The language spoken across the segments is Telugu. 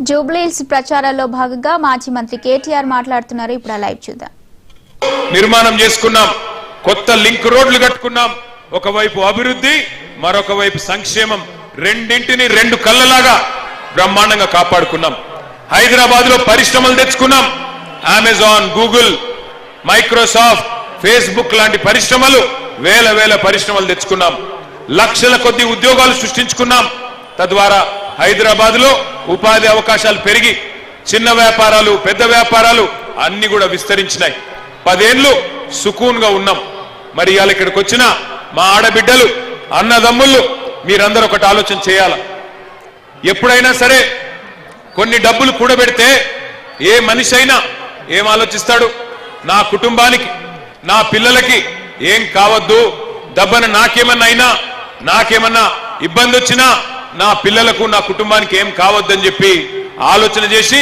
జూబ్లీహిల్స్ ప్రచారాల్లో భాగంగా మాజీ మంత్రి కేటీఆర్ మాట్లాడుతున్నారు. ఇప్పుడు ఆ లైవ్ చూద్దాం. నిర్మాణం చేసుకున్నాం, కొత్త లింక్ రోడ్లు కట్టుకున్నాం. ఒకవైపు అభివృద్ధి, మరొక వైపు సంక్షేమం, రెండింటిని రెండు కళ్ళలాగా బ్రహ్మాండంగా కాపాడుకున్నాం. హైదరాబాద్ లో పరిశ్రమలు తెచ్చుకున్నాం. అమెజాన్, గూగుల్, మైక్రోసాఫ్ట్, ఫేస్బుక్ లాంటి పరిశ్రమలు, వేల పరిశ్రమలు తెచ్చుకున్నాం. లక్షల కొద్ది ఉద్యోగాలు సృష్టించుకున్నాం. తద్వారా హైదరాబాద్ లో ఉపాధి అవకాశాలు పెరిగి చిన్న వ్యాపారాలు, పెద్ద వ్యాపారాలు అన్ని కూడా విస్తరించినాయి. 10 ఏళ్లు సుకూన్గా ఉన్నాం. మరి ఇవాళ ఇక్కడికి వచ్చిన మా ఆడబిడ్డలు, అన్నదమ్ముళ్ళు, మీరందరూ ఒకటి ఆలోచన చేయాల. ఎప్పుడైనా సరే కొన్ని డబ్బులు కూడబెడితే ఏ మనిషి అయినా ఏం ఆలోచిస్తాడు? నా కుటుంబానికి, నా పిల్లలకి ఏం కావద్దు, దబ్బన నాకేమన్నా ఇబ్బంది వచ్చినా నా పిల్లలకు, నా కుటుంబానికి ఏం కావద్దని చెప్పి ఆలోచన చేసి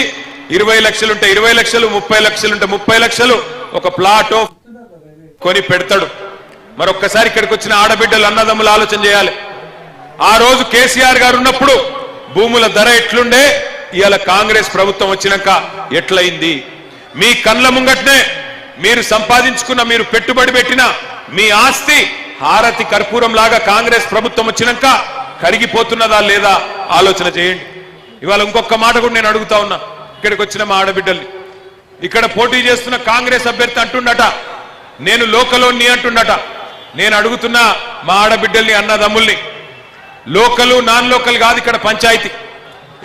20 లక్షలుంటే 20 లక్షలు, 30 లక్షలుంటే 30 లక్షలు ఒక ప్లాట్ కొని పెడతాడు. మరొక్కసారి ఇక్కడికి వచ్చిన ఆడబిడ్డలు, అన్నదమ్ములు ఆలోచన చేయాలి. ఆ రోజు కేసీఆర్ గారు ఉన్నప్పుడు భూముల ధర ఎట్లుండే, ఇవాళ కాంగ్రెస్ ప్రభుత్వం వచ్చినాక ఎట్లయింది? మీ కళ్ళ ముంగట్నే మీరు సంపాదించుకున్న, మీరు పెట్టుబడి పెట్టిన మీ ఆస్తి హారతి కర్పూరం లాగా కాంగ్రెస్ ప్రభుత్వం వచ్చినాక కరిగిపోతున్నదా లేదా ఆలోచన చేయండి. ఇవాళ ఇంకొక మాట కూడా నేను అడుగుతా ఉన్నా ఇక్కడికి వచ్చిన మా ఆడబిడ్డల్ని. ఇక్కడ పోటీ చేస్తున్న కాంగ్రెస్ అభ్యర్థి అంటుండట, నేను లోకలోని అంటుండట. నేను అడుగుతున్నా మా ఆడబిడ్డల్ని, అన్నదమ్ముల్ని, లోకలు నాన్ లోకల్ కాదు ఇక్కడ పంచాయతీ.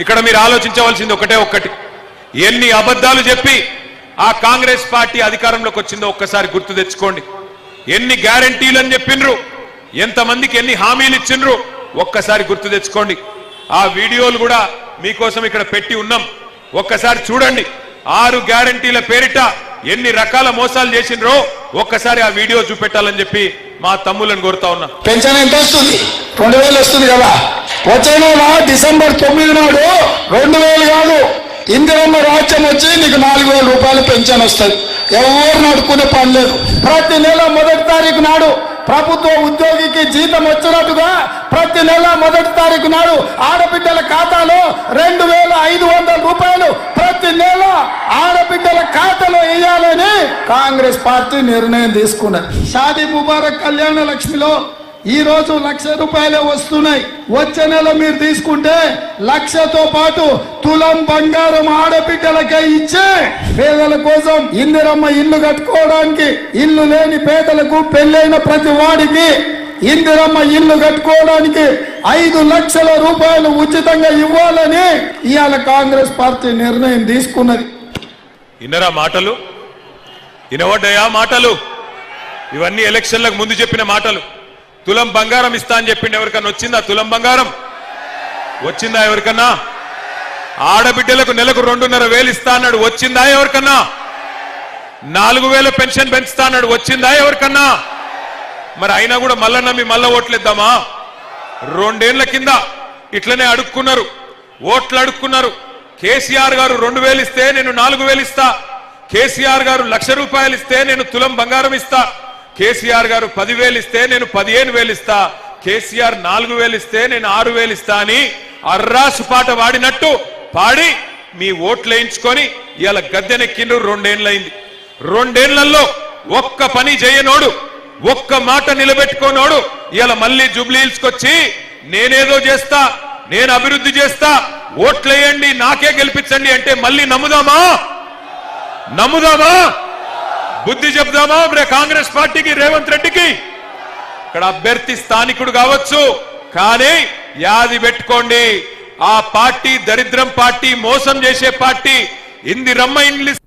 ఇక్కడ మీరు ఆలోచించవలసింది ఒక్కటి. ఎన్ని అబద్ధాలు చెప్పి ఆ కాంగ్రెస్ పార్టీ అధికారంలోకి వచ్చిందో ఒక్కసారి గుర్తు తెచ్చుకోండి. ఎన్ని గ్యారంటీలు అని చెప్పిండ్రు, ఎంతమందికి ఎన్ని హామీలు ఇచ్చిండ్రు ఒక్కసారి గుర్తు తెచ్చుకోండి. ఆ వీడియోలు కూడా మీకోసం ఇక్కడ పెట్టి ఉన్నాం, ఒక్కసారి చూడండి. 6 గ్యారంటీల పేరిట ఎన్ని రకాల మోసాలు చేసిండ్రో ఒక్కసారి ఆ వీడియో చూపెట్టాలని చెప్పి మా తమ్ములను కోరుతా ఉన్నా. పెన్షన్ ఎంత వస్తుంది? 2000 వస్తుంది కదా. వచ్చే నెల డిసెంబర్ 9 నాడు 2000 కాదు, ఇందిరమ్మ రాజ్యం వచ్చి నీకు 4000 రూపాయలు పెన్షన్ వస్తుంది. ఎవరు నడుకునే పని లేదు. ప్రతి నెల 1వ తారీఖు నాడు ప్రభుత్వ ఉద్యోగికి జీతం వచ్చినట్టుగా ప్రతి నెల 1వ తారీఖు నాడు ఆడబిడ్డల ఖాతాలో 2500 రూపాయలు ప్రతి నెల ఆడబిడ్డల ఖాతాలో వేయాలని కాంగ్రెస్ పార్టీ నిర్ణయం తీసుకున్నది. షాదీ ముబారక్ కళ్యాణ లక్ష్మిలో ఈ రోజు 1,00,000 రూపాయలే వస్తున్నాయి. వచ్చే నెల మీరు తీసుకుంటే 1,00,000తో పాటు తులం బంగారం ఆడబిడ్డలకే ఇచ్చే పేదల కోసం ఇందిరమ్మ ఇల్లు కట్టుకోవడానికి, ఇల్లు లేని పేదలకు, పెళ్ళైన ప్రతి వాడికి ఇందిరమ్మ ఇల్లు కట్టుకోవడానికి 5 లక్షల రూపాయలు ఉచితంగా ఇవ్వాలని ఇవాళ కాంగ్రెస్ పార్టీ నిర్ణయం తీసుకున్నది. ఇన్నరా మాటలు? వినవడ్డాయా మాటలు? ఇవన్నీ ఎలక్షన్లకు ముందు చెప్పిన మాటలు. తులం బంగారం ఇస్తా అని చెప్పింది. ఎవరికన్నా వచ్చిందా తులం బంగారం? వచ్చిందా ఎవరికన్నా? ఆడబిడ్డలకు నెలకు 2,500 ఇస్తా అన్నాడు, వచ్చిందా ఎవరికన్నా? 4,000 పెన్షన్ పెంచుతా అన్నాడు, వచ్చిందా ఎవరికన్నా? మరి అయినా కూడా మళ్ళా నమ్మి మళ్ళా ఓట్లేద్దామా? 2 ఏళ్ల కింద ఇట్లనే అడుక్కున్నారు, ఓట్లు అడుక్కున్నారు. కేసీఆర్ గారు 2,000 ఇస్తే నేను 4,000 ఇస్తా, కేసీఆర్ గారు 1,00,000 రూపాయలు ఇస్తే నేను తులం బంగారం ఇస్తా, కేసీఆర్ గారు 10,000 ఇస్తే నేను 15,000 ఇస్తా, కేసీఆర్ 4,000 ఇస్తే నేను 6,000 ఇస్తా అని అర్రాసు పాట వాడినట్టు పాడి మీ ఓట్లు వేయించుకొని ఇవాళ గద్దెనెక్కిండ్రు. 2 ఏళ్లైంది. 2 ఏళ్లలో ఒక్క పని చేయనోడు, ఒక్క మాట నిలబెట్టుకోనోడు ఇవాళ మళ్ళీ జూబ్లీహిల్స్కి వచ్చి నేనేదో చేస్తా, నేను అభివృద్ధి చేస్తా, ఓట్లేయండి, నాకే గెలిపించండి అంటే మళ్ళీ నమ్ముదామా? బుద్ధి చెప్దామా కాంగ్రెస్ పార్టీకి, రేవంత్ రెడ్డికి? ఇక్కడ అభ్యర్థి స్థానికుడు కావచ్చు, కానీ యాది పెట్టుకోండి, ఆ పార్టీ దరిద్రం పార్టీ, మోసం చేసే పార్టీ. ఇందిరమ్మ ఇంగ్లీష్